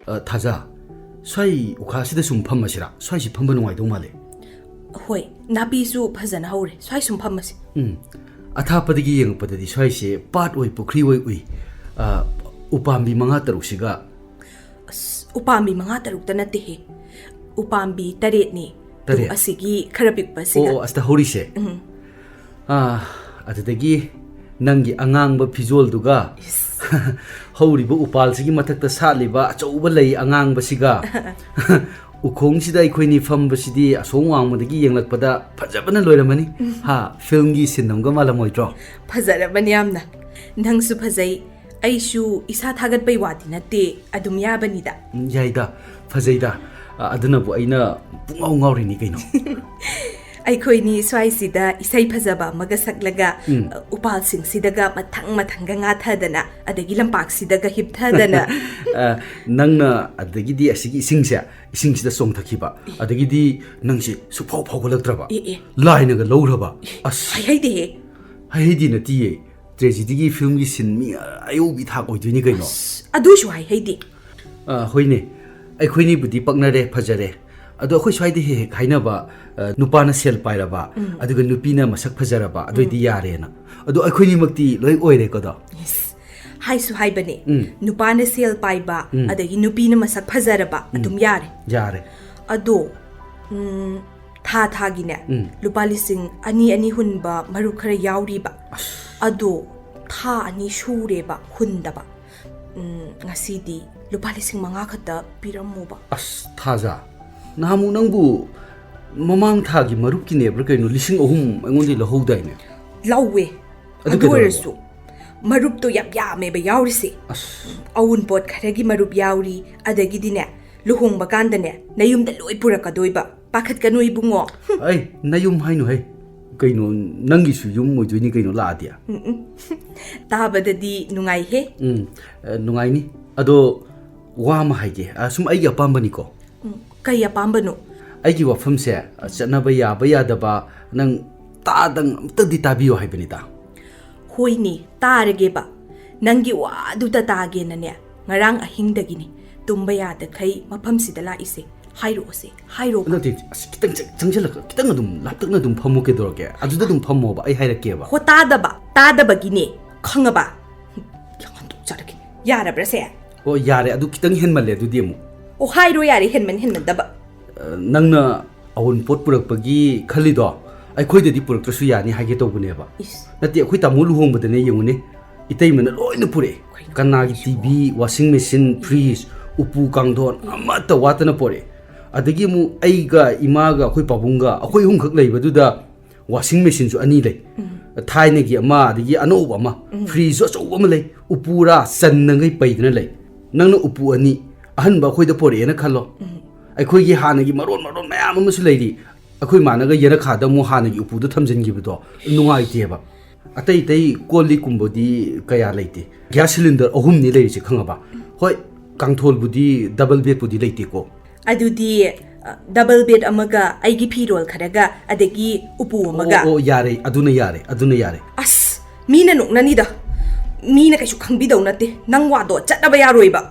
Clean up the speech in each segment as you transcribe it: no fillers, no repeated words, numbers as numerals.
타자 swai ukha sum phamma sira swai si phamba nungai do male hoi napi su phajana haure swai sum phamma si atha padigi yeng padadi swai se pat oi pukri oi ui upambi manga taruk siga upambi manga taruk ta natte he upambi taret ni tu asigi kharapik pa siga asta hori se atadagi nangi angang ba phizol duga hori ba upal sigi mathakta saliba achouba lei angang ba siga ukhong sida ikhoini fam ba sidi asong wang madagi yenglakpada phajabana loiramani ha film gi sinamga malamoi tro phajara yamna nang su phajai aishu isa thagat pai wati natte adum yabani da yaida phajaida aduna bu aina pungau ngauri ni kaino Aikoini swai sida isai phajaba maga saklaga upal sing sidaga mathang nga thadana adagi lampak sidaga hip thadana nangna adagi di asigi ising sida song thakiba adagi di nangsi suphau phogolaktraba laina ga lowraba as haidi na ti tragedy gi film gi sin mi ayu bi thak oiduni kaino adu shu haidi hoine aikoini budi paknare phajare ado khoi swai de he khainaba nupana sel pairaba aduga nupina masak phajaraba adoidi yare na ado akhoni makti loi oire ko do yes hai su hai bane nupana sel paiba adagi nupina masak phajaraba adum yare ado tha gine lupali sing ani hunba maru khara yauri ba ado tha ani shure ba hundaba ngasidi lupali sing manga khata piramu ba as thaja namu nangbu mamang thagi marup ki nebra kaino lising ohum angondi lohouda ine lawe adu resu marup to yap me ba yauri se awun pot kharagi marup yauri adagi dine luhung bakanda ne nayum da loi puraka doiba pakhat kanu ibungo ai nayum hainu hai kaino nangi su yum moi joini kaino la dia tabadadi nungai he nungai ni ado wama haige sum ai apambani ko kaya pambano aigi wafam se chanaba ya ba ya daba nang ta dang amtadi tabiyo haibani ta hoini tarage ba nangi wa du ta tage na ne ngarang ahing dagini tumba ya da khai mafam sida la ise hairo na ti kitang changjala kitang adum laptak na dum phamu ke dorke ajuda dum phammo ba ai hairake ba ho ta da ba gine khanga ba yang tok charake yara brase o yare adu kitang henmalle adu demu o hairo yare henman daba nangna awun pot purak pagi khalido ai khoi de purak trasu yani hage to bune ba nati khoi tamul hong badane yengune itei mana loina pure kana gi tv washing machine fridge upu kangdon amata watana pore adagi mu aiga imaga khoi pabunga khoi hung khak leiba duda washing machine su ani lei thaine gi ama adagi anoba ma fridge so ma lei upura sannangai paidna lei nangna upu ani ahan ba khoi da pore na khalo अखोई की हाने की मरोन ma'am अमसु लेरी अखोई मानगा येरा खादा मु हाने की उपुदो थमजनगिबदो नुंगाइतेबा अतै तै कोली कुंबोदी कया लेते गैस सिलिंडर अहुम नि लेरिसे खंगाबा होय कांगथोल बुदी डबल बेड बुदी लेते को अदुदी डबल बेड अमगा आइगी फिरोल खरगा अदगी उपु अमगा ओ यारे अदुना यारे अस मीना नोकनानिदा मीना कैसु खंबिदौ नते नंग वादो चटबा यारोइबा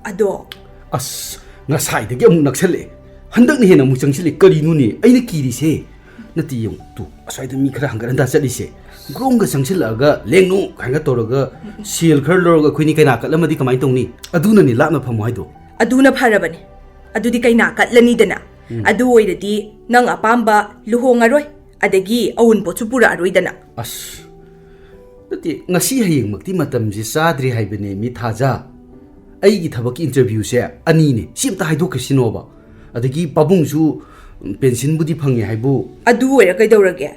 अदो अस ngasai de amuk naksale handak ni hena mu changsile kari nu ni aina kiri se nati yong tu asai de mi khara hangar anda chali se grong ga changsila ga lengnu khanga toraga seal khar lorga khoini kaina katlamadi kamai tongni aduna ni lapna phamu haido aduna pharabani adudi kaina katlani dana adu oiradi nang apamba luhongaroi adagi awun pochu pura aroi dana as nati ngasi hayeng makti matam ji sadri haibene mi thaja aigi thabaki interview se ani ne simta haido krisinoba adagi pabung su pension budi phange haibu adu oira kaidorage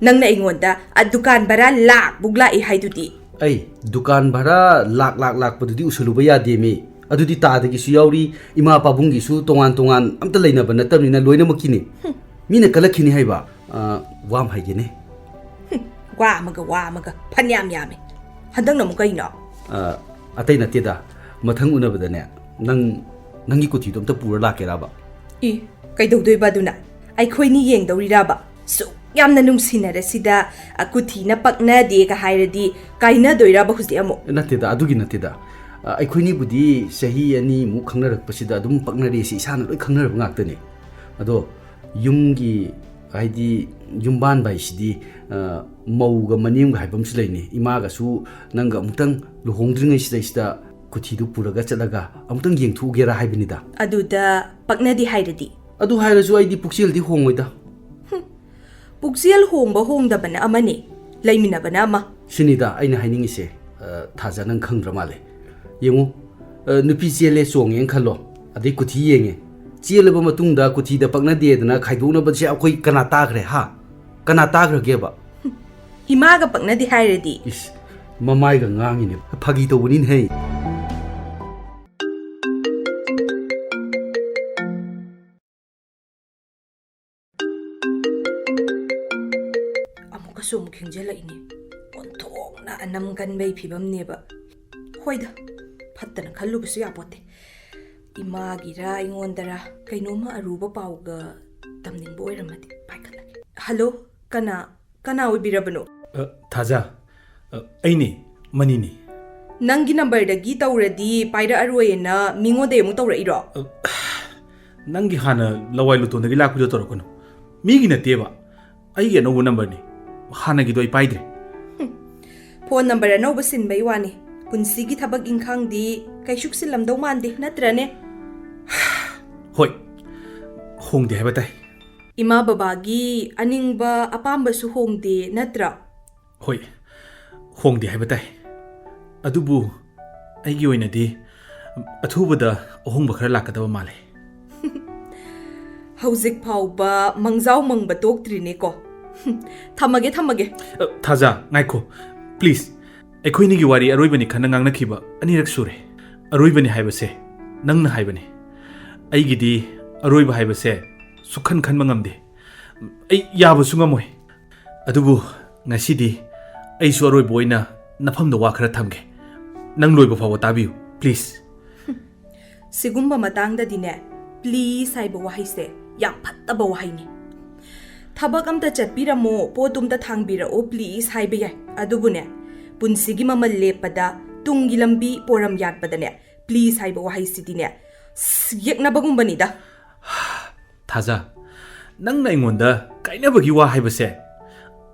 nangna ingonda adukan bara lak bugla I haidudi ai dukan bara lak padudi usuluba ya de me adudi ta dagi su yauri ima pabung gi su tongan amta leina bana tamina loina makini mina kalakhini haiba wam haige ne wa maga phanyam yame handang namu kaino atai na teda mathang unabadane nangi kuti dom ta pura la keraba I kaidodoi baduna ai khoini yeng dawriraba su yamna nungsinare sida akuthi na pakna de ka hairadi kaina doiraba husi amo natida adugi natida ꯑꯩꯈꯣꯏꯅꯤꯕꯨꯗꯤ ꯆꯍꯤ ꯑꯅꯤꯃꯨꯛ ꯈꯪꯅꯔꯛꯄꯁꯤꯗ ꯑꯗꯨꯝ ꯄꯛꯅꯔꯦꯁꯤ ꯏꯁꯥꯅ ꯂꯣꯏ ꯈꯪꯅꯔꯕ ꯉꯥꯛꯇꯅꯤ ꯑꯗꯣ ꯌꯨꯝꯒꯤ ꯍꯥꯏꯗꯤ ꯌꯨꯝꯕꯥꯟꯕ ꯍꯥꯏꯁꯤꯗꯤ ꯃꯧꯒ ꯃꯅꯦꯝꯒ ꯍꯥꯏꯕ ꯑꯃꯁꯨ ꯂꯩꯅꯤ ꯏꯃꯥꯒꯁꯨ ꯅꯪꯒ ꯑꯃꯨꯛꯇꯪ ꯂꯨꯍꯣꯡꯗ꯭ꯔꯤꯉꯩꯁꯤꯗꯩꯁꯤꯗ ꯀꯨꯊꯤꯗꯨ ꯄꯨꯔꯒ ꯆꯠꯂꯒ ꯑꯃꯨꯛꯇꯪ ꯌꯦꯡꯊꯣꯛꯎꯒꯦꯔꯥ ꯍꯥꯏꯕꯅꯤꯗ ꯑꯗꯨꯗ ꯄꯛꯅꯗꯤ ꯍꯥꯏꯔꯗꯤ ꯑꯗꯨ ꯍꯥꯏꯔꯁꯨ ꯑꯩꯗꯤ ꯄꯨꯛꯆꯦꯜꯗꯤ ꯍꯣꯡꯉꯣꯏꯗ ꯄꯨꯛꯆꯦꯜ ꯍꯣꯡꯕ ꯍꯣꯡꯗꯕꯅ ꯑꯃꯅꯤ ꯂꯩꯃꯤꯟꯅꯕꯅ ꯑꯃ ꯁꯤꯅꯤꯗ ꯑꯩꯅ ꯍꯥꯏꯅꯤꯡꯉꯤꯁꯦ ꯊꯥꯖ ꯅꯪ ꯈꯪꯗ꯭ꯔ ꯃꯥꯜꯂꯦ ꯌꯦꯡꯉꯨ ꯅꯨꯄꯤ ꯆꯦꯜꯂꯦ ꯆꯣꯡꯉꯦꯅ ꯈꯜꯂꯣ ꯑꯗꯩ ꯀꯨꯊꯤ ꯌꯦꯡꯉꯦ ꯆꯦꯜꯂꯕ ꯃꯇꯨꯡꯗ ꯀꯨꯊꯤꯗ ꯄꯛꯅꯗꯦꯗꯅ ꯈꯥꯏꯗꯣꯛꯅꯕꯁꯦ ꯑꯩꯈꯣꯏ ꯀꯅꯥ ꯇꯥꯈ꯭ꯔꯦ ꯍꯥ ꯀꯅꯥ ꯇꯥꯈ꯭ꯔꯒꯦꯕ ꯏꯃꯥꯒ ꯄꯛꯅꯗꯤ ꯍꯥꯏꯔꯗꯤ ꯏꯁ ꯃꯃꯥꯏꯒ ꯉꯥꯡꯉꯤꯅꯦ ꯐꯥꯒꯤ ꯇꯧꯕꯅꯤꯅꯦ ꯍꯩ ꯑꯃꯨꯛꯀꯁꯨ ꯑꯃꯨꯛ ꯈꯤꯡꯖꯤꯜꯂꯛꯏꯅꯦ ꯑꯣꯟꯊꯣꯛꯅ ꯑꯅꯝ ꯀꯟꯕꯩ ꯐꯤꯕꯝꯅꯦꯕ ꯍꯣꯏꯗ ꯐꯠꯇꯅ ꯈꯜꯂꯨꯕꯁꯨ ꯌꯥꯄꯣꯠꯇꯦ ꯏꯃꯥꯒꯤꯔ ꯑꯩꯉꯣꯟꯗꯔ ꯀꯩꯅꯣꯝꯃ ꯑꯔꯨꯕ ꯄꯥꯎꯒ ꯇꯝꯅꯤꯡꯕ ꯑꯣꯏꯔꯝꯃꯗꯤ ꯄꯥꯏꯈꯠꯂꯒꯦ ꯍꯜꯂꯣ ꯀꯅꯥ ꯑꯣꯏꯕꯤꯔꯕꯅꯣ ꯊꯥꯖ ꯑꯩꯅꯦ ꯃꯅꯤꯅꯤ ꯅꯪꯒꯤ ꯅꯝꯕꯔꯗꯒꯤ ꯇꯧꯔꯗꯤ ꯄꯥꯏꯔꯛꯑꯔꯣꯏꯅ ꯃꯤꯉꯣꯟꯗꯩ ꯑꯃꯨꯛ ꯇꯧꯔꯛꯏꯔꯣ ꯅꯪꯒꯤ ꯍꯥꯟꯅ ꯂꯋꯥꯏ ꯂꯨꯇꯣꯟꯗꯒꯤ ꯂꯥꯛꯄꯤꯗꯣ ꯇꯧꯔꯛꯀꯅꯨ ꯃꯤꯒꯤ ꯅꯠꯇꯦꯕ ꯑꯩꯒꯤ ꯑꯅꯧꯕ ꯅꯝꯕꯔꯅꯤ ꯍꯥꯟꯅꯒꯤꯗꯣ ꯑꯩ ꯄꯥꯏꯗ꯭ꯔꯦ ꯐꯣꯟ ꯅꯝꯕꯔ ꯑꯅꯧꯕ ꯁꯤꯟꯕꯩ ꯋꯥꯅꯤ ꯄꯨꯟꯁꯤꯒꯤ ꯊꯕꯛ ꯏꯪꯈꯥꯡꯗꯤ ꯀꯩꯁꯨ ꯁꯤꯜꯂꯝꯗꯧ ꯃꯥꯟꯗꯦ ꯅꯠꯇ꯭ꯔꯅꯦ ꯍꯣꯏ ꯍꯣꯡꯗꯦ ꯍꯥꯏꯕ ꯇꯥꯏ ꯏꯃꯥ ꯕꯕꯥꯒꯤ ꯑꯅꯤꯡꯕ ꯑꯄꯥꯝꯕꯁꯨ ꯍꯣꯡꯗꯦ ꯅꯠꯇ꯭ꯔꯥ ꯍꯣꯏ ꯍꯣꯡꯗꯦ ꯍꯥꯏꯕ ꯇꯥꯏ ꯑꯗꯨꯕꯨ ꯑꯩꯒꯤ ꯑꯣꯏꯅꯗꯤ ꯑꯊꯨꯕꯗ ꯑꯍꯣꯡꯕ ꯈꯔ ꯂꯥꯛꯀꯗꯕ ꯃꯥꯜꯂꯦ ꯍꯧꯖꯤꯛ ꯐꯥꯎꯕ ꯃꯪꯖꯥꯎ ꯃꯪꯕ ꯇꯣꯛꯇ꯭ꯔꯤꯅꯦꯀꯣ ꯊꯝꯃꯒꯦ ꯊꯥꯖ ꯉꯥꯏꯈꯣ ꯄ꯭ꯂꯤꯖ ꯑꯩꯈꯣꯏꯅꯤꯒꯤ ꯋꯥꯔꯤ ꯑꯔꯣꯏꯕꯅꯤ ꯈꯟꯅ ꯉꯥꯡꯅꯈꯤꯕ ꯑꯅꯤꯔꯛ ꯁꯨꯔꯦ ꯑꯔꯣꯏꯕꯅꯤ ꯍꯥꯏꯕꯁꯦ ꯅꯪꯅ ꯍꯥꯏꯕꯅꯤ ꯑꯩꯒꯤꯗꯤ ꯑꯔꯣꯏꯕ ꯍꯥꯏꯕꯁꯦ ꯁꯨꯛꯈꯟ ꯈꯟꯕ ꯉꯝꯗꯦ ꯑꯩ ꯌꯥꯕꯁꯨ ꯉꯝꯃꯣꯏ ꯑꯗꯨꯕꯨ ꯉꯁꯤꯗꯤ ꯑꯩꯁꯨ ꯑꯔꯣꯏꯕ ꯑꯣꯏꯅ ꯅꯐꯝꯗ ꯋꯥ ꯈꯔ ꯊꯝꯒꯦ ꯅꯪ ꯂꯣꯏꯕ ꯐꯥꯎꯕ ꯇꯥꯕꯤꯌꯨ ꯄ꯭ꯂꯤꯖ ꯁꯤꯒꯨꯝꯕ ꯃꯇꯥꯡꯗꯗꯤꯅꯦ ꯄ꯭ꯂꯤꯖ ꯍꯥꯏꯕ ꯋꯥꯍꯩꯁꯦ ꯌꯥꯝ ꯐꯠꯇꯕ ꯋꯥꯍꯩꯅꯤ ꯊꯕꯛ ꯑꯝꯇ ꯆꯠꯄꯤꯔꯝꯃꯣ ꯄꯣꯠꯇꯨꯝꯇ ꯊꯥꯡꯕꯤꯔꯛꯑꯣ ꯄ꯭ꯂꯤꯖ ꯍꯥꯏꯕ ꯌꯥꯏ ꯑꯗꯨꯕꯨꯅꯦ ꯄꯨꯟꯁꯤꯒꯤ ꯃꯃꯜ ꯂꯦꯞꯄꯗ ꯇꯨꯡꯒꯤ ꯂꯝꯕꯤ ꯄꯣꯔꯝ ꯌꯥꯠꯄꯗꯅꯦ ꯄ꯭ꯂꯤꯖ ꯍꯥꯏꯕ ꯋꯥꯍꯩꯁꯤꯗꯤꯅꯦ ꯌꯦꯛꯅꯕꯒꯨꯝꯕꯅꯤꯗ ꯊꯥꯖ ꯅꯪꯅ ꯑꯩꯉꯣꯟꯗ ꯀꯥꯏꯅꯕꯒꯤ ꯋꯥ ꯍꯥꯏꯕꯁꯦ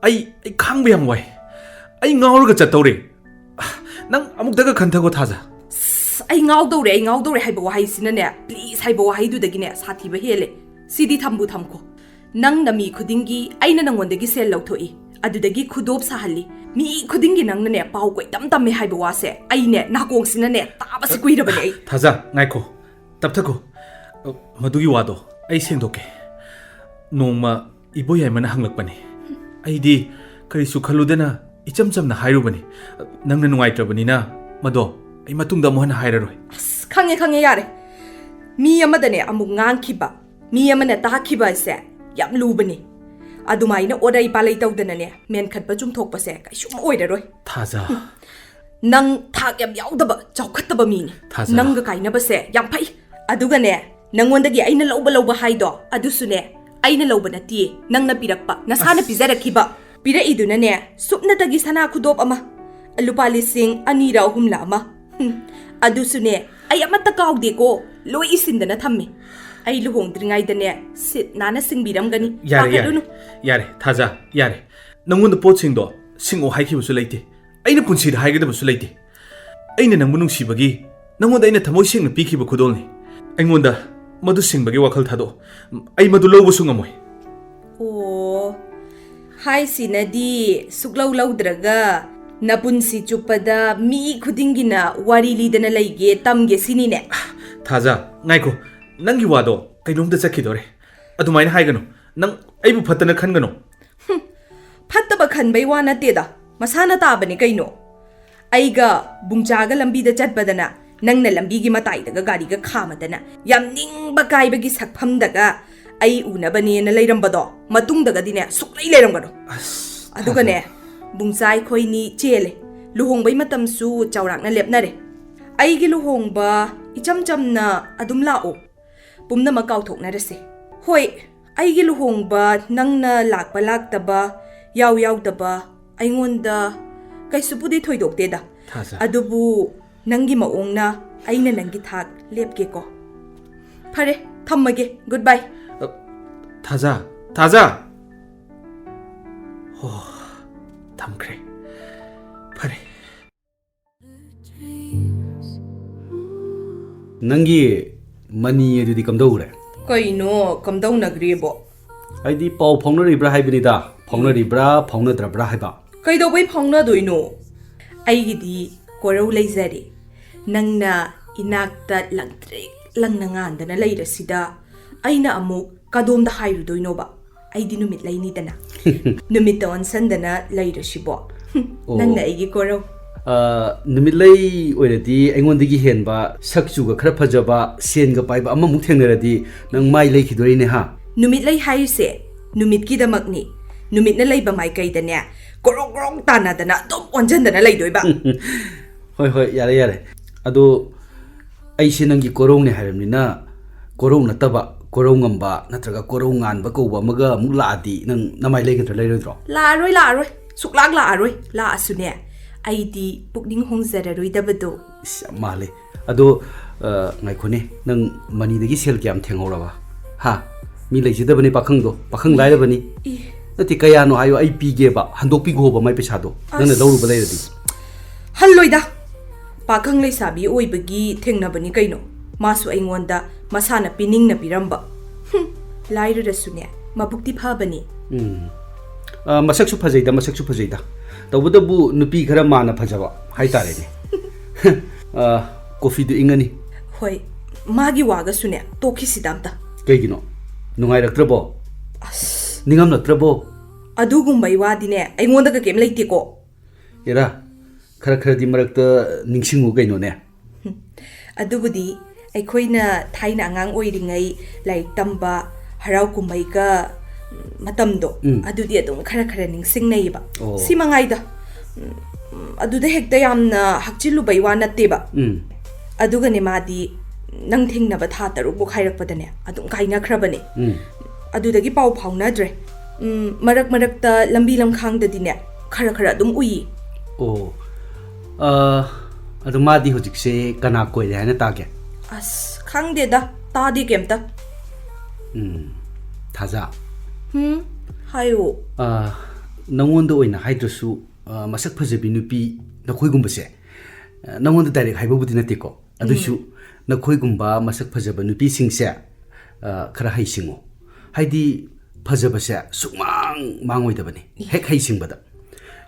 ꯑꯩ ꯈꯥꯡꯕ ꯌꯥꯝ ꯋꯥꯏ ꯑꯩ ꯉꯥꯎꯔꯒ ꯆꯠꯇꯧꯔꯦ ꯅꯪ ꯑꯃꯨꯛꯇꯒ ꯈꯟꯊꯒꯣ ꯊꯥꯖ ꯑꯩ ꯉꯥꯎꯗꯧꯔꯦ ꯍꯥꯏꯕ ꯋꯥꯍꯩꯁꯤꯅꯅꯦ ꯄ꯭ꯂꯤꯖ ꯍꯥꯏꯕ ꯋꯥꯍꯩꯗꯨꯗꯒꯤꯅꯦ ꯁꯥꯊꯤꯕ ꯍꯦꯜꯂꯦ ꯁꯤꯗꯤ ꯊꯝꯈꯣ ꯅꯪꯅ ꯃꯤ ꯈꯨꯗꯤꯡꯒꯤ ꯑꯩꯅ ꯅꯪꯉꯣꯟꯗꯒꯤ ꯁꯦꯜ ꯂꯧꯊꯣꯛꯏ ꯑꯗꯨꯗꯒꯤ ꯈꯨꯗꯣꯞ ꯁꯥꯍꯜꯂꯤ ꯃꯤ ꯈꯨꯗꯤꯡꯒꯤ ꯅꯪꯅꯅꯦ ꯄꯥꯎ ꯀꯣꯏꯇꯝ ꯇꯝꯃꯦ ꯍꯥꯏꯕ ꯋꯥꯁꯦ ꯑꯩꯅꯦ ꯅꯥꯀꯣꯡꯁꯤꯅꯅꯦ ꯇꯥꯕꯁꯤ ꯀꯨꯏꯔꯕꯅꯦ ꯑꯩ ꯊꯥꯖ ꯉꯥꯏꯈꯣ ꯇꯞꯊꯈꯣ ꯃꯗꯨꯒꯤ ꯋꯥꯗꯣ ꯑꯩ ꯁꯦꯡꯗꯣꯛꯀꯦ ꯅꯣꯡꯃ ꯏꯕꯣꯌꯥꯏꯃꯅ ꯍꯪꯂꯛꯄꯅꯤ ꯑꯩꯗꯤ ꯀꯔꯤꯁꯨ ꯈꯜꯂꯨꯗꯅ ꯏꯆꯝ ꯆꯝꯅ ꯍꯥꯏꯔꯨꯕꯅꯤ ꯅꯪꯅ ꯅꯨꯡꯉꯥꯏꯇ꯭ꯔꯕꯅꯤ나 ꯃꯗꯣ ꯑꯩ ꯃꯇꯨꯡꯗ ꯑꯃꯨꯛ ꯍꯟꯅ ꯍꯥꯏꯔꯔꯣꯏ ꯈꯪꯉꯦ ꯌꯥꯔꯦ ꯃꯤ ꯑꯃꯗꯅꯦ ꯑꯃꯨꯛ ꯉꯥꯡꯈꯤꯕ ꯃꯤ ꯑꯃꯅ ꯇꯥꯈꯤꯕ ꯑꯁꯦ ꯌꯥꯝ ꯂꯨꯕꯅꯤ ꯑꯗꯨꯃꯥꯏꯅ ꯑꯣꯔꯩ ꯄꯥꯂꯩ ꯇꯧꯗꯅꯅꯦ ꯃꯦꯟꯈꯠꯄ ꯆꯨꯝꯊꯣꯛꯄꯁꯦ ꯀꯩꯁꯨꯝ ꯑꯣꯏꯔꯔꯣꯏ ꯊꯥꯖ ꯅꯪ ꯊꯥꯛ ꯌꯥꯝ ꯌꯥꯎꯗꯕ ꯆꯥꯎꯈꯠꯇꯕ ꯃꯤꯅꯤ ꯊꯥꯖ ꯅꯪꯒ ꯀꯥꯏꯅꯕꯁꯦ ꯌꯥꯝ ꯐꯩ ꯑꯗꯨꯒꯅꯦ ꯅꯪꯉꯣꯟꯗꯒꯤ ꯑꯩꯅ ꯂꯧꯕ ꯍꯥꯏꯗꯣ ꯑꯗꯨꯁꯨꯅꯦ ꯑꯩꯅ ꯂꯧꯕ ꯅꯠꯇꯤꯌꯦ ꯅꯪꯅ ꯄꯤꯔꯛꯄ ꯅꯁꯥꯅ ꯄꯤꯖꯔꯛꯈꯤꯕ ꯄꯤꯔꯛꯏꯗꯨꯅꯅꯦ ꯁꯨꯞꯅꯇꯒꯤ ꯁꯅꯥ ꯈꯨꯗꯣꯞ ꯑꯃ ꯂꯨꯄꯥ 2,000ꯔ 3,000ꯔ ꯑꯃ ꯑꯗꯨꯁꯨꯅꯦ ꯑꯩ ꯑꯃꯠꯇ ꯀꯥꯎꯗꯦꯀꯣ ꯂꯣꯏ ꯏꯁꯤꯟꯗꯅ ꯊꯝꯃꯤ ꯑꯩ ꯂꯨꯍꯣꯡꯗ꯭ꯔꯤꯉꯩꯗꯅꯦ ꯁꯤꯠ ꯅꯥꯟꯅ ꯁꯤꯡꯕꯤꯔꯝꯒꯅꯤ ꯌꯥꯔꯦ ꯊꯥꯖ ꯌꯥꯔꯦ ꯅꯪꯉꯣꯟꯗ ꯄꯣꯠꯁꯤꯡꯗꯣ ꯁꯤꯡꯑꯣ ꯍꯥꯏꯈꯤꯕꯁꯨ ꯂꯩꯇꯦ ꯑꯩꯅ ꯄꯨꯟꯁꯤꯗ ꯍꯥꯏꯒꯗꯕꯁꯨ ꯂꯩꯇꯦ ꯑꯩꯅ ꯅꯪꯕꯨ ꯅꯨꯡꯁꯤꯕꯒꯤ ꯅꯪꯉꯣꯟꯗ ꯑꯩꯅ ꯊꯃꯣꯏ ꯁꯦꯡꯅ ꯄꯤꯈꯤꯕ ꯈꯨꯗꯣꯜꯅꯤ ꯑꯩꯉꯣꯟꯗ ꯃꯗꯨ ꯁꯤꯡꯕꯒꯤ ꯋꯥꯈꯜ ꯊꯥꯗꯣꯛꯑꯣ ꯑꯩ ꯃꯗꯨ ꯂꯧꯕꯁꯨ ꯉꯝꯃꯣꯏ ꯑꯣ ꯍꯥꯏꯁꯤꯅꯗꯤ ꯁꯨꯛꯂꯧ ꯂꯧꯗ꯭ꯔꯒ ꯅꯄꯨꯟꯁꯤ ꯆꯨꯞꯄꯗ ꯃꯤ ꯈꯨꯗꯤꯡꯒꯤꯅ ꯋꯥꯔꯤ ꯂꯤꯗꯅ ꯂꯩꯒꯦ ꯇꯝꯒꯦ ꯁꯤꯅꯤꯅꯦ ꯊꯥꯖ ꯉꯥꯏꯈꯣ ꯅꯪꯒꯤ ꯋꯥꯗꯣ ꯀꯩꯅꯣꯝꯇ ꯆꯠꯈꯤꯗꯣꯔꯦ ꯑꯗꯨꯃꯥꯏꯅ ꯍꯥꯏꯒꯅꯨ ꯅꯪ ꯑꯩꯕꯨ ꯐꯠꯇꯅ ꯈꯟꯒꯅꯨ ꯐꯠꯇꯕ ꯈꯟꯕꯩ ꯋꯥ ꯅꯠꯇꯦꯗ ꯃꯁꯥꯅ ꯇꯥꯕꯅꯤ ꯀꯩꯅꯣ ꯑꯩꯒ ꯕꯨꯡꯆꯥꯒ ꯂꯝꯕꯤꯗ ꯆꯠꯄꯗꯅ ꯅꯪꯅ ꯂꯝꯕꯤꯒꯤ ꯃꯇꯥꯏꯗꯒ ꯒꯥꯔꯤꯒ ꯈꯥꯝꯃꯗꯅ ꯌꯥꯝ ꯅꯤꯡꯕ ꯀꯥꯏꯕꯒꯤ ꯁꯛꯐꯝꯗꯒ ꯑꯩ ꯎꯅꯕꯅꯦꯅ ꯂꯩꯔꯝꯕꯗꯣ ꯃꯇꯨꯡꯗꯒꯗꯤꯅꯦ ꯁꯨꯛꯂꯩ ꯂꯩꯔꯝꯒꯅꯨ ꯑꯗꯨꯒꯅꯦ ꯕꯨꯡꯆꯥ ꯑꯩꯈꯣꯏꯅꯤ ꯆꯦꯜꯂꯦ ꯂꯨꯍꯣꯡꯕꯩ ꯃꯇꯝꯁꯨ ꯆꯥꯎꯔꯥꯛꯅ ꯂꯦꯞꯅꯔꯦ ꯑꯩꯒꯤ ꯂꯨꯍꯣꯡꯕ ꯏꯆꯝ ꯆꯝꯅ ꯑꯗꯨꯝ ꯂꯥꯛꯑꯣ ꯄꯨꯝꯅꯃꯛ ꯀꯥꯎꯊꯣꯛꯅꯔꯁꯦ ꯍꯣꯏ ꯑꯩꯒꯤ ꯂꯨꯍꯣꯡꯕ ꯅꯪꯅ ꯂꯥꯛꯄ ꯂꯥꯛꯇꯕ ꯌꯥꯎꯗꯕ ꯑꯩꯉꯣꯟꯗ ꯀꯩꯁꯨꯕꯨꯗꯤ ꯊꯣꯏꯗꯣꯛꯇꯦꯗ ꯑꯗꯨꯕꯨ Nangi maongna aina nangi thak lepke ko. Phare thammage goodbye. Thaza Thaza oh thamkhre phare Nangi mani adudi kamdore. Kaino kamdau nagrebo. Aidi pau phongnaribra haibinida. Phongnaribra phongnadrabra haiba. Kaidawai phongna doino. Aigidi korau leizari. Nangna inakta langtrik langnangandana leirasida. Aina amuk kadom da hairu doino ba. Aidi numit lainidana. Numit on sandana leirasibo. Nangna aigi korau. Numilay oiradi aingondighi henba sakchuga khara phajaba senga paiba amamuk thengnaradi nang mai lekhidorine ha. Numit lay hairse numit kidamakni. Numit na layba mai kaidanya. Korong korong tanadana dom onjandana laydoiba. Hoi hoi yare yare. Ado aise nangi korong ne haramnina korong nataba korong ngamba natraga korong nganba kouba maga amuk laadi nang namai lekhidra leirodro. La aroi suklag la aroi la asune. Aidi pukning hongzararoi dabado. Male. Ado ngaikone nang mani dagi sel kyam thengoraba. Ha. Mi leijidabani pakhangdo. Pakhang lairabani. Nati kayano ayo ai pige ba handok pigo ba mai pesado. Nang na lawru ba leiradi. Halloida. Pakhang leisabi oibagi thengnabani kaino. Masu aingonda masana pining na piramba. Lairu rasune mabukti phabani. Masaksu phajaida. Tawadabu nupi khara mana phajaba haitarene. Coffee du ingani. Hoi, magi waga sune toki sidamta. Kaigino. Nungairaktrabo. Ningamlakrabo. Adugumbai wadine aingonda ka kem leiteko. Era khara di marakta ningsingu kaino ne. Adubudi aikoina thaina angang oiringai like tamba harau kumbai ka matamdo adudi adum khara ningsingnaiba simangaida aduda hekta yamna hakchilu baiwa natteba aduga ne madi nang thingnaba tha taruk bok hairakpadane adum kaina khrabane adudagi pau phaunadre marakta lambi lamkhangdadine khara adum ui adu madi hojikse kana koire haina tage as khangdeda tadi kemta Thaza hayo nangonda oina haidrasu masak phajabi nupi nakhoigumbase nangonda direct haibabudi nateko adusu nakhoigumba masak phajaba nupi singse khara haisingo haidi phajabase sukmang mangoidabani hek haisingbada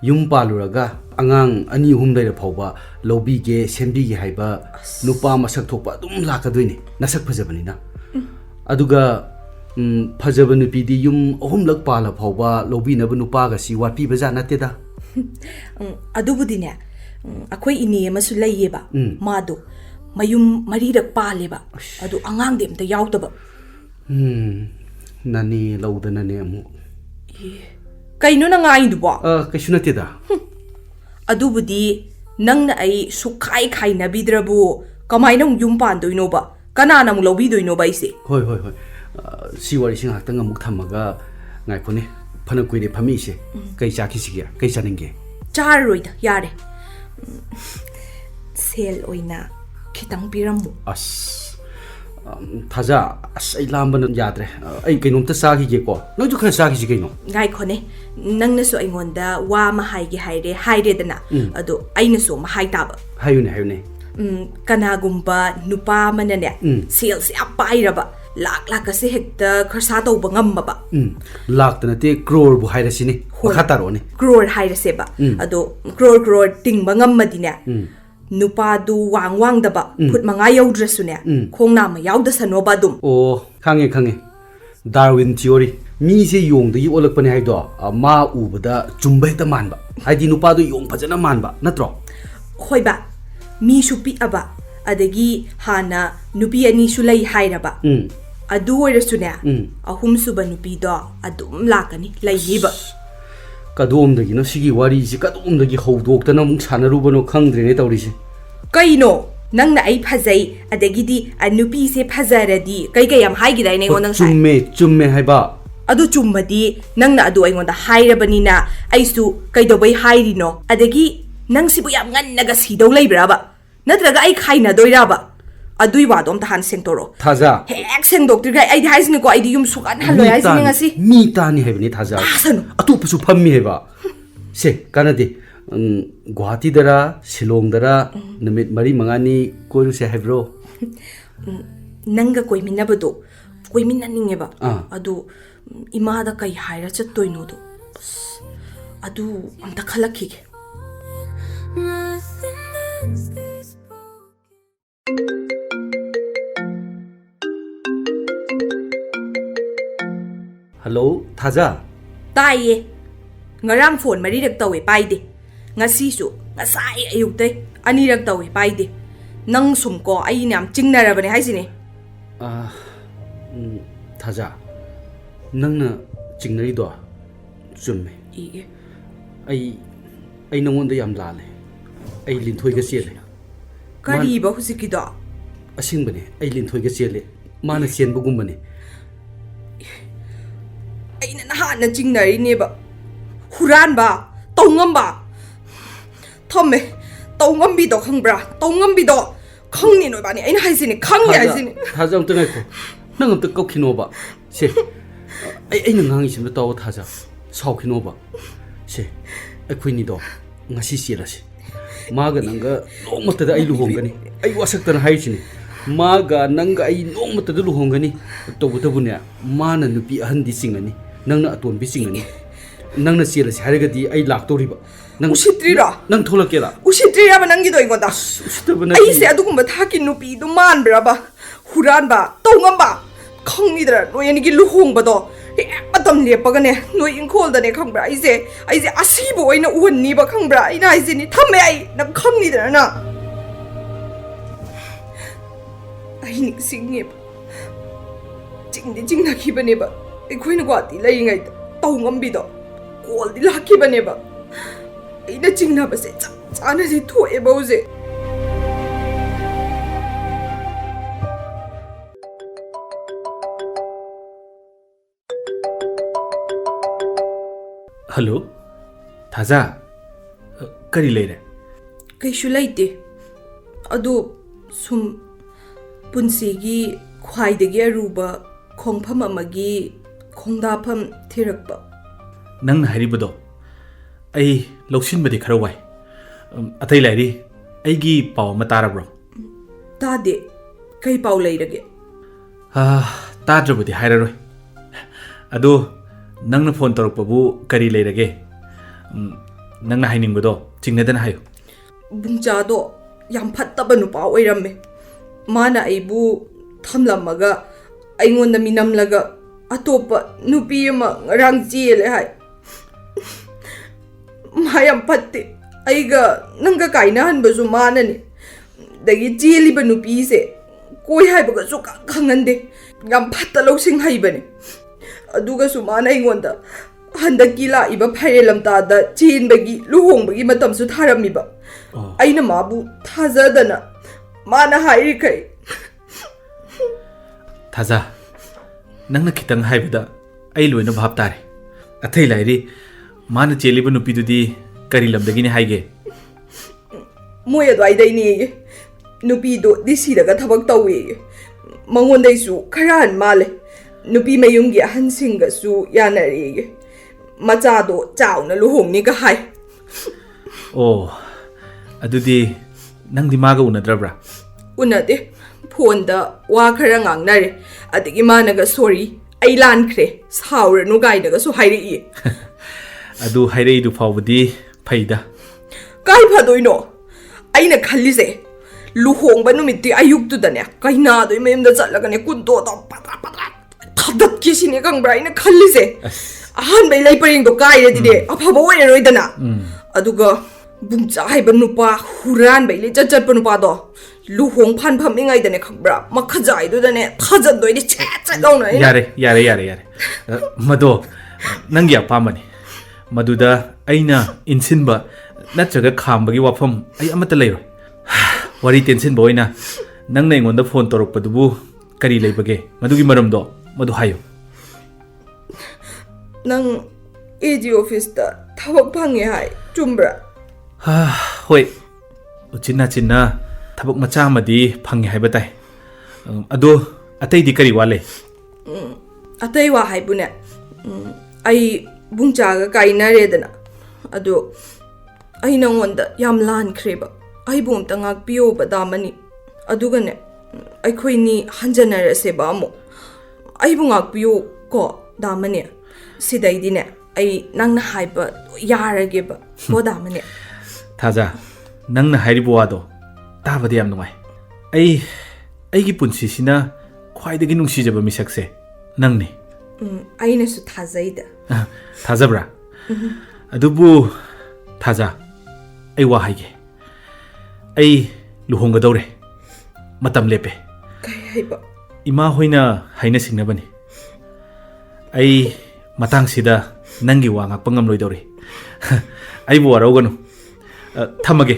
yum paluraga angang ani hum leira phawba lobige sembige haiba nupa masak thokpa dum lakadoine nasak phajabani na aduga phajaba nupidi yum ahumlak pala phawba lobinaba nupaga si watpi baja nateda adubudine akhoi ini amasu laiyeba mado mayum marirak paleba adu angang demta yautaba nani lawdana ne amu kaino na ngai duba kaisu nateda adubudi nangna ai sukhai khai na bidrabu kamaina yum pandoino ba kanana mu lobidoino ba ise hoi si wari sing hakta ngamuk thamaga ngaikone phana kuire phami se kai chaki sigia kai chaninge charoida yare sel oina khitang piramu Thaza ai lambana yadre ai kainomta sagi ge ko nang ju khana sagi ji kaino ngai khone nangna so aingonda wa ma haige haire dana ado aina so ma haitaba hayune kanagumba nupa manane sales ya pairaba lak ase hekta kharsa tawba ngamba lakta nate crore bu hairasini khatarone crore hairaseba ado crore tingba ngammadine nupa du wang daba phut manga yaudresune khongna ma yauda sanoba dum khange Darwin theory mi se yong de olakpane haido ma ubada chumbai ta manba haidi nupa du yong phajana manba natro hoiba mi shupi aba adagi hana nupi ani sulai hairaba adu oirasune ahum suba nupi do adum lakani laiba kadom no sigi wari si kadom dagi howdoktana mung sanarubano khangdrene tawrisi kaino nangna ai phajai adagidi anupi se phajaradi kai yam haigidai ne ngonang chumme haiba adu chummadi nangna adu aingonda hairabani na aisu kaidobai hairino adagi nang sibu yam ngan naga sidau leibraba Natraga ay khainadoiraba. Adui wadom tahan sengtoro. Thaja. Hek sengdoktriga ay di haisini ko ay di yum sukan haloy haisini ngasi. Mi tani hebni Thaja. Asano. Atu pasu phammi heba. Se kanade Guwahati dara Shillong dara namit mari mangani koiru se hebro. Nanga koi minabado. Koi minaningeba. Adu imada kai haira chattoino do. Adu amta khalakige. Hello, Thaja. Taiye. Ngarang phone marirak tawe paide. Ngasi su ngasai ayukte anirak tawe paide. Nang sumko ai nam chingnarabane haisine. Thaja. Nangna chingnari do. Chumme. Ige. Ai nongonda yam lale. Ai linthoi ga chele. Kari ba husikido. Asingbane ai linthoi ga chele. Mana chenbugumane. Aina nahana chingnari neba. Huran ba, tongam ba. Thome, tongam bi do khangbra, tongam bi do. Khangni no bani aina haisini, khangni haisini. Thaja amta ngai ko. Nang amta kaukhino ba. Se. Ai nang isim taw Thaja. Saukhino ba. Se. Ai khuini do. Ngasi selasi. Maga nanga nongmata da ai luhongani. Ai wasaktan haisini. Maga nanga ai nongmata da luhongani. Tobutabunya mana nupi ahandi singani. Nangna aton bi singani. Nangna selasi haragadi ai laktoriba. Nang Usitrira. Nang tholakela. Usitrira ba nangi do ingoda. Usitabana. Ai se adugumba thaki nupi do manbra ba. Huran ba, tongam ba. Khangidra no yani gi luhong ba do. Matam lepaga ne no ingkhol da ne khangbra ai se asibo oina uhanni ba khangbra ai na ai se ni thamme ai nam khangnidra na. Ai ni singe ba. Jingna ki bane ba. Ekhoina gwati lai ngai tongam bi do. Kol di lakhi bane ba. Ina jingna ba se chana di thoe ba uze. Hello, Thaja. Kari leire? Kaishu laite. Adu sum punsigi khwaidagi aruba khongpham amagi khongdapham thirakpa. Nang haribado. Ai lawsinbadi khara wai. Atai lairi aigi paw matarabro. Tade kai paw leirage. Tadrabadi hairaroi. Ado nangna phone torokpabu kari leirage. Nangna hainingbado chingnadana hayo. Bungchado yam phattaba nupa oiramme. Mana aibu thamlamaga aingonda minamlaga atopa nupi ama ngarang chele hai. Mayam patte aiga nanga kaina hanbasu manani. Dagi cheliba nupi se koi haibaga su khangande. Yam phatta lawsing haibane. Aduga su mana aingonda handaki la iba phairelamta da chenbagi luhongbagi matam su tharamiba. Aina mabu thazadana mana hairi kai. Thaja, nangna khitang haibada ai loina bhab tare. Athai lairi mana cheliba nupidudi kari lamdagini haige. Moya do aidai ni nupi do disi daga thabak tawe. Mangondai su kharan male. Nupi mayumgi ahansinga su yanare. Macha do chauna luhongni ka hai. Oh, adudi nang dimaga unadrabra. Unade phone da wa khara ngangnare. Adigi managa sorry. Ai lankre saura no gai daga su hairi. Adu hairei du fawbadi phaida. Kai phadoino. Aina khallise luhongba numiti ayuk tu dane kaina do memda chatlaga ne kunto da patra thadat kisine kangbra ina khallise ahan bai lai paring do kai re dide aphaba oi roi dana aduga bungcha haiba nupa huran bai le chat pa nupa do luhong phan pham ingai dane khangbra makhajai do dane thajat do ni chat law na yare mado nangi apamani maduda aina insinba natraga khambagi wafam ai amata leiro wari tension boina nangna ingonda phone torokpadubu kari leibage madugi maramdo madu hayo nang AG office da thawak phange hai chumbra hoi uchina ꯊꯕꯛ ꯃꯆꯥ ꯑꯃꯗꯤ ꯐꯪꯉꯦ ꯍꯥꯏꯕ ꯇꯥꯏ ꯑꯗꯣ ꯑꯇꯩꯗꯤ ꯀꯔꯤ ꯋꯥꯠꯂꯦ ꯑꯇꯩ ꯋꯥ ꯍꯥꯏꯕꯨꯅꯦ ꯑꯩ ꯕꯨꯡꯆꯥꯒ ꯀꯥꯏꯅꯔꯦꯗꯅ ꯑꯗꯣ ꯑꯩ ꯅꯉꯣꯟꯗ ꯌꯥꯝ ꯂꯥꯟꯈ꯭ꯔꯦꯕ ꯑꯩꯕꯨ ꯑꯝꯇ ꯉꯥꯛꯄꯤꯌꯣꯕ ꯗꯥꯃꯅꯤ ꯑꯗꯨꯒꯅꯦ ꯑꯩꯈꯣꯏꯅꯤ ꯍꯟꯖꯟꯅꯔꯁꯦꯕ ꯑꯃꯨꯛ ꯑꯩꯕꯨ ꯉꯥꯛꯄꯤꯌꯣ ꯀꯣ ꯗꯥꯃꯅꯤ ꯁꯤꯗꯩꯗꯤꯅꯦ ꯑꯩ ꯅꯪꯅ ꯍꯥꯏꯕ ꯌꯥꯔꯒꯦꯕ ꯀꯣ ꯗꯥꯃꯅꯤ ꯊꯥꯖ ꯅꯪꯅ ꯍꯥꯏꯔꯤꯕ ꯋꯥꯗꯣ ꯇꯥꯕꯗ ꯌꯥꯝ ꯅꯨꯡꯉꯥꯏ ꯑꯩꯒꯤ ꯄꯨꯟꯁꯤꯁꯤꯅ ꯈ꯭ꯋꯥꯏꯗꯒꯤ ꯅꯨꯡꯁꯤꯖꯕ ꯃꯤꯁꯛꯁꯦ ꯅꯪꯅꯤ ꯑꯩꯅꯁꯨ ꯊꯥꯖꯩꯗ ꯊꯥꯖꯕ꯭ꯔꯥ ꯑꯗꯨꯕꯨ ꯊꯥꯖ ꯑꯩ ꯋꯥ ꯍꯥꯏꯒꯦ ꯑꯩ ꯂꯨꯍꯣꯡꯒꯗꯧꯔꯦ ꯃꯇꯝ ꯂꯦꯞꯄꯦ ꯀꯩ ꯍꯥꯏꯕ ꯏꯃꯥ ꯍꯣꯏꯅ ꯍꯥꯏꯅ ꯁꯤꯡꯅꯕꯅꯤ ꯑꯩ ꯃꯇꯥꯡꯁꯤꯗ ꯅꯪꯒꯤ ꯋꯥ ꯉꯥꯛꯄ ꯉꯝꯂꯣꯏꯗꯧꯔꯤ ꯑꯩꯕꯨ ꯋꯥꯔꯧꯒꯅꯨ ꯊꯝꯃꯒꯦ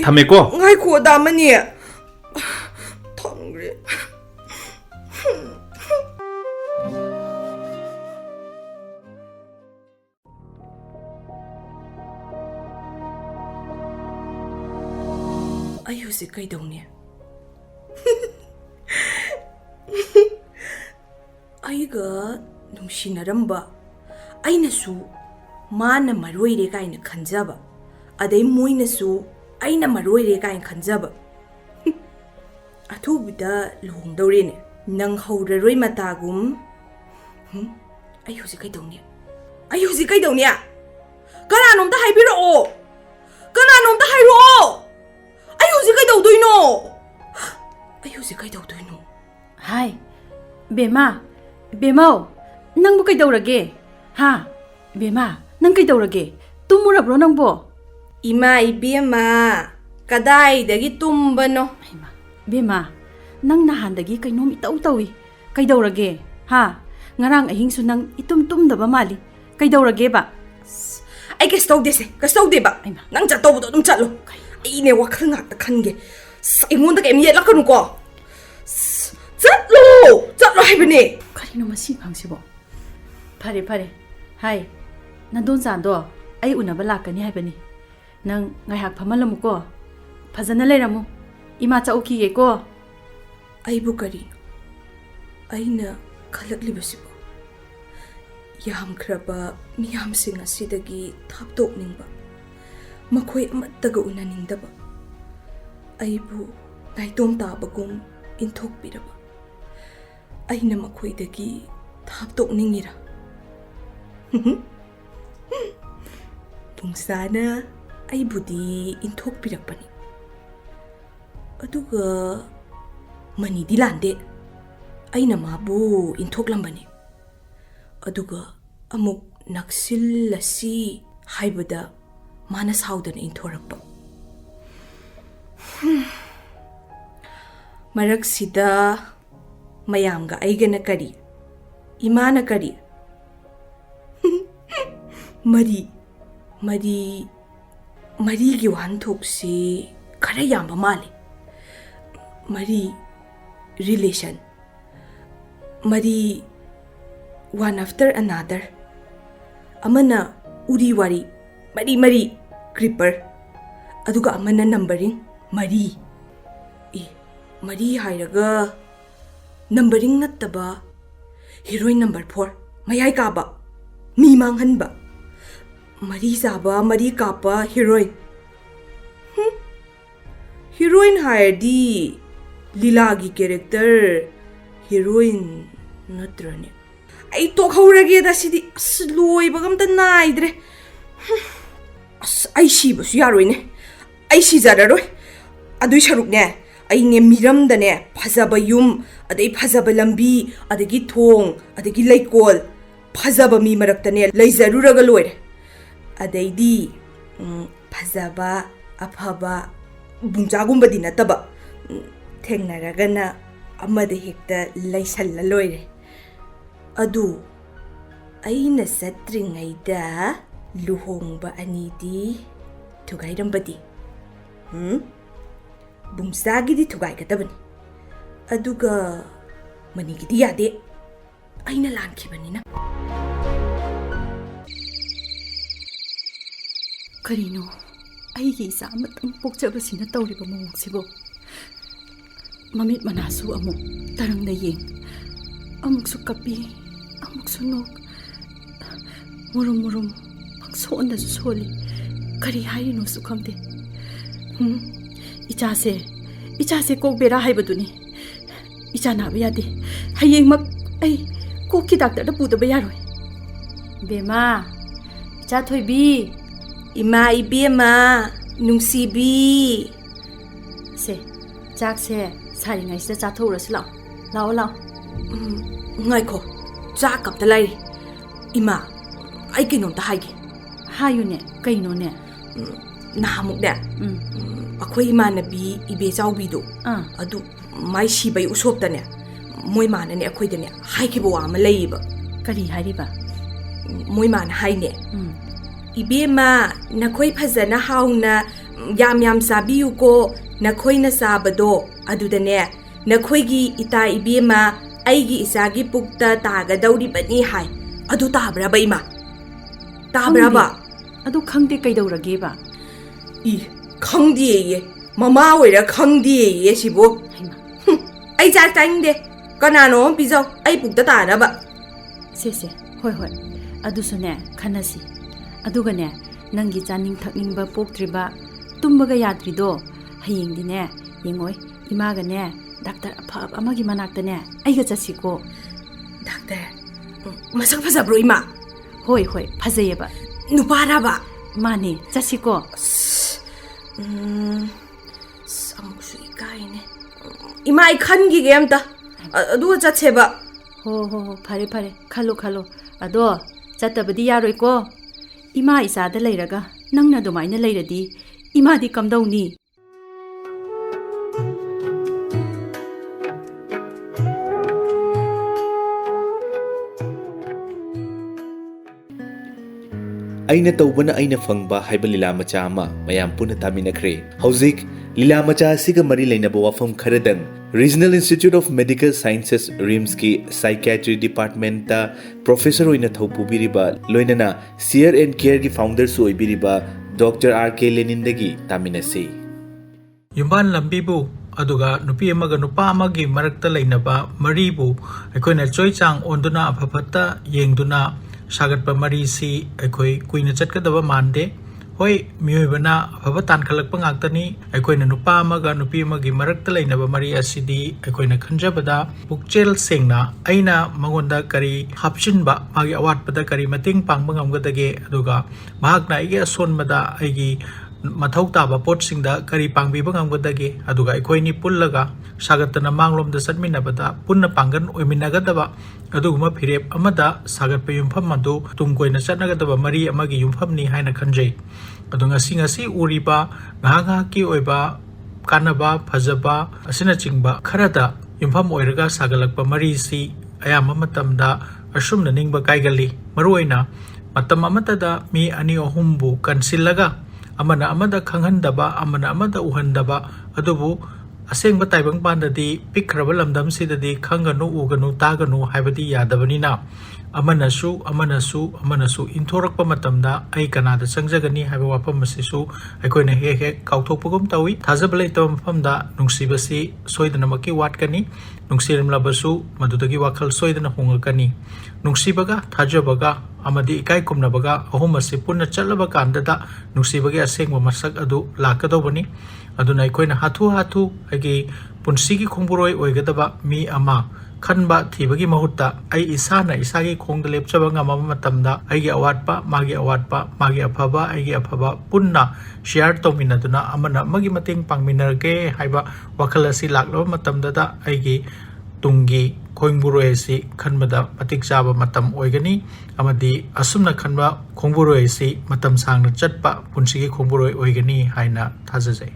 ꯊꯝꯃꯦꯀꯣ ꯉꯥꯏꯈꯣ ꯗꯥꯃꯅꯤ ꯊꯝꯒ꯭ꯔꯦ ꯑꯩ ꯍꯧꯖꯤꯛ ꯀꯩꯗꯧꯅꯤ ꯑꯩꯒ ꯅꯨꯡꯁꯤꯅꯔꯝꯕ ꯑꯩꯅꯁꯨ ꯃꯥꯅ ꯃꯔꯣꯏꯔꯦ ꯀꯥꯏꯅ ꯈꯟꯖꯕ ꯑꯗꯩ ꯃꯣꯏꯅꯁꯨ ꯑꯩꯅ ꯃꯔꯣꯏꯔꯦ ꯀꯥꯏꯅ ꯈꯟꯖꯕ ꯑꯊꯨꯕꯗ ꯂꯨꯍꯣꯡꯗꯧꯔꯦꯅꯦ ꯅꯪ ꯍꯧꯔꯔꯣꯏ ꯃꯇꯥꯒꯨꯝ ꯑꯩ ꯍꯧꯖꯤꯛ ꯀꯩꯗꯧꯅꯤ ꯀꯅꯥꯅꯣꯝꯇ ꯍꯥꯏꯕꯤꯔꯛꯑꯣ ꯀꯅꯥꯅꯣꯝꯇ ꯍꯥꯏꯔꯛꯑꯣ ꯑꯩ ꯍꯧꯖꯤꯛ ꯀꯩꯗꯧꯗꯣꯏꯅꯣ ꯍꯥꯏ ꯕꯦꯃꯥ ꯕꯦꯃꯥꯎ ꯅꯪꯕꯨ ꯀꯩꯗꯧꯔꯒꯦ ꯍꯥ ꯕꯦꯃꯥ ꯅꯪ ꯀꯩꯗꯧꯔꯒꯦ ꯇꯨꯝꯃꯨꯔꯕ꯭ꯔꯣ ꯅꯪꯕꯣ ꯏꯃꯥ ꯏꯕꯦꯝꯃ ꯀꯗꯥꯏꯗꯒꯤ ꯇꯨꯝꯕꯅꯣ ꯕꯦꯃꯥ ꯅꯪ ꯅꯍꯥꯟꯗꯒꯤ ꯀꯩꯅꯣꯝ ꯏꯇꯧ ꯇꯧꯏ ꯀꯩꯗꯧꯔꯒꯦ ꯍꯥ ꯉꯔꯥꯡ ꯑꯍꯤꯡꯁꯨ ꯅꯪ ꯇꯨꯝꯗꯕ ꯃꯥꯜꯂꯤ ꯀꯩꯗꯧꯔꯒꯦꯕ ꯑꯩ ꯀꯩꯁꯨ ꯇꯧꯗꯦꯕ ꯅꯪ ꯆꯠꯇꯧꯕꯗꯣ ꯑꯗꯨꯝ ꯆꯠꯂꯣ ꯑꯩꯅꯦ ꯋꯥꯈꯜ ꯉꯥꯛꯇ ꯈꯟꯒꯦ ꯑꯩꯉꯣꯟꯗ ꯀꯩꯝ ꯌꯦꯠꯂꯛꯀꯅꯨꯀꯣ ꯆꯠꯂꯣ ꯍꯥꯏꯕꯅꯦ ꯀꯔꯤꯅꯣ ꯃꯁꯤ ꯐꯪꯁꯤꯕꯣ ꯐꯔꯦ ꯍꯥꯏ ꯅꯗꯣꯟꯆꯥꯗꯣ ꯑꯩ ꯎꯅꯕ ꯂꯥꯛꯀꯅꯤ ꯍꯥꯏꯕꯅꯤ ꯅꯪ ꯉꯥꯏꯍꯥꯛ ꯐꯝꯍꯜꯂꯝꯃꯨꯀꯣ ꯐꯖꯅ ꯂꯩꯔꯝꯃꯨ ꯏꯃꯥ ꯆꯠꯎꯈꯤꯒꯦꯀꯣ ꯑꯩꯕꯨ ꯀꯔꯤꯅꯣ ꯑꯩꯅ ꯈꯜꯂꯛꯂꯤꯕꯁꯤꯕꯨ ꯌꯥꯝꯈ꯭ꯔꯕ ꯃꯤꯌꯥꯝꯁꯤꯡ ꯑꯁꯤꯗꯒꯤ ꯊꯥꯞꯇꯣꯛꯅꯤꯡꯕ ꯃꯈꯣꯏ ꯑꯃꯠꯇꯒ ꯎꯅꯅꯤꯡꯗꯕ ꯑꯩꯕꯨ ꯅꯥꯏꯇꯣꯝ ꯇꯥꯕꯒꯨꯝ ꯏꯟꯊꯣꯛꯄꯤꯔꯕ ꯑꯩꯅ ꯃꯈꯣꯏꯗꯒꯤ ꯊꯥꯞꯇꯣꯛꯅꯤꯡꯉꯤꯔ ꯄꯨꯡꯁꯥꯅ ꯑꯩꯕꯨꯗꯤ ꯏꯟꯊꯣꯛꯄꯤꯔꯛꯄꯅꯤ ꯑꯗꯨꯒ ꯃꯅꯤꯗꯤ ꯂꯥꯟꯗꯦ ꯑꯩꯅ ꯃꯥꯕꯨ ꯏꯟꯊꯣꯛꯂꯝꯕꯅꯤ ꯑꯗꯨꯒ ꯑꯃꯨꯛ ꯅꯛꯁꯤꯜꯂꯁꯤ ꯍꯥꯏꯕꯗ ꯃꯥꯅ ꯁꯥꯎꯗꯅ ꯏꯟꯊꯣꯔꯛꯄ ꯃꯔꯛꯁꯤꯗ ꯃꯌꯥꯝꯒ ꯑꯩꯒꯅ ꯀꯔꯤ ꯏꯃꯥꯅ ꯀꯔꯤ ꯃꯔꯤꯒꯤ ꯋꯥꯍꯟꯊꯣꯛꯁꯤ ꯈꯔ ꯌꯥꯝꯕ ꯃꯥꯜꯂꯤ relation one after another amana uri wari mari creeper aduga amana numbering mari hairaga numbering nattaba heroine number 4 mayai kaba mi manghanba mari zaba mari kapa heroine hairdi Lila gi character heroine natrane ai to khawrage da sidi loi bagamta naidre ai sibasu yaroine ai sijararoi adui saruk ne ai ne miram da ne phajaba yum adai phajaba lambi adagi thong adagi laikol phajaba mi marakta ne leizaruraga loire adaidi phajaba afaba bungjagumba di nataba थेंगनरगना अमदे हेक्ता लैसल्ला लोइरे अदु अइना सत्रिङैदा लुहोंगबा अनिदि थुगाइरम्बदि बुंसागिदि थुगाइगदबनि अदुगा मनिगिदि यादे अइना लानखिबनिना करिनो अइगी इसा अमतंग पोक्चबसिना तौरिबा मौंगसिबो mamit manasu amuk tarang na yeng. Amuk su kapi, amuk su nok. Murum pangsoon na susoli. Kari hayi no su kamde. Ichase kok bera hay baduni. Icha na ba yade. Hayeng mak ay kok ki doctor da puta ba yaroy. Bema, icha thoibi. Ima ibema, nungsibi. Se, chak se, sari ngai se cha thora si lao. Lao. Ngai ko, chak kap ta lai. Ima, ai kinom ta haigi. Hayu ne, kaino ne. Nahamuk ne. Akhoi imanabi ibe chawbi do. Adu mai shibai usop ta ne. Moi mana ne akhoi de ne. Haigi bo ama leiba. Kari hariba. Moi mana hai ne. Ibema, nakhoi phazana hauna yam sabiyu ko nakhoi na sabado adudane nakhoigi ita ibema aigi isagi pukta taga dauri bani hai adu tabra ba ima tabra ba adu khangde kaidorage ba khangdi ye mama oira khangdi ye sibo ai ja tangde kanano bizo ai pukta tana ba se hoi adu sune khanasi adugane nangi chaning thakning ba poktriba tumbaga yadrido hayeng dine yengoi imaga ne doctor afab amagi manakta ne aiga chasiko doctor masak phajabro ima hoi phajayeba nupara ba mane chasiko samuksu ikaine ima ai khangi gemta adu chacheba ho phare khalo ado chatabadi yaroi ko ima isa da leiraga nangna domaina leiradi ima di kamdawni Eina Toubana Eina Phangba haiba Lila macha ama mayam puna taminakre. Hauzik Lila macha asiga mari lainaba wafam kharadang Regional Institute of Medical Sciences RIMS ki Psychiatry Department ta Professor Eina Toububiriba loinana Care and Care ki founder su oibiriba Dr. R.K. Lenindagi taminase. Yumban lambibu aduga nupi amaga nupa amagi marakta lainaba maribu aikoina choi chang onduna apapata yengduna sagat pa mari si aikoi kuina chatkadaba mande hoi mioibana afaba tankhalak pangaktani aikoina nupa amaga nupi amagi marakta lainaba mari asidi aikoina khanjabada pukchel sengna aina mangonda kari hapchinba magi awatpada kari mating pangba ngamgadage aduga mahakna ige asonmada aigi mathau taba potsingda kari pangbiba ngamgadage aduga aikoini pullaga sagatana manglomda satminabada punna pangan oiminagadaba aduguma phirep amada sagat pe yumpham madu tumkoina chatnagadaba mari amagi yumphamni haina khanjai adunga singasi uriba ngaha ki oiba kanaba phajaba asina chingba kharada yumpham oiraga sagalakpa mari si ayama matamda asumna ningba kaigali maruaina matam amatada mi ani ohumbu kansillaga amana amada khanghandaba amana amada uhandaba adubu asengba taibang pandadi pikraba lamdam sidadi khanganu uganu taganu haibadi yadabanina amanasu inthorakpa matamda ai kanada changjagani haiba wapam masisu aikoina he kauthokpagum tawi thajaba leitam famda nungsibasi soidana maki watkani nungsirimlabasu madudagi wakhal soidana hongakani nungsibaga thajabaga amadi ikai kumnabaga ahumasi punna chalaba kandada nungsibagi asengba masak adu lakadobani aduna aikoina hathu agi punsigi khongburoi oigadaba mi ama khanba thibagi mahutta ai isana isagi khongda lepchaba ngama matamda aigi awatpa magi afaba aigi afaba punna share tominaduna amana magi mating pangminarge haiba wakhalasi laklaba matamda da aigi tungi khongburoi si khanbada matik chaba matam oigani amadi asumna khanba khongburoi si matam sangna chatpa punsigi khongburoi oigani haina thajajai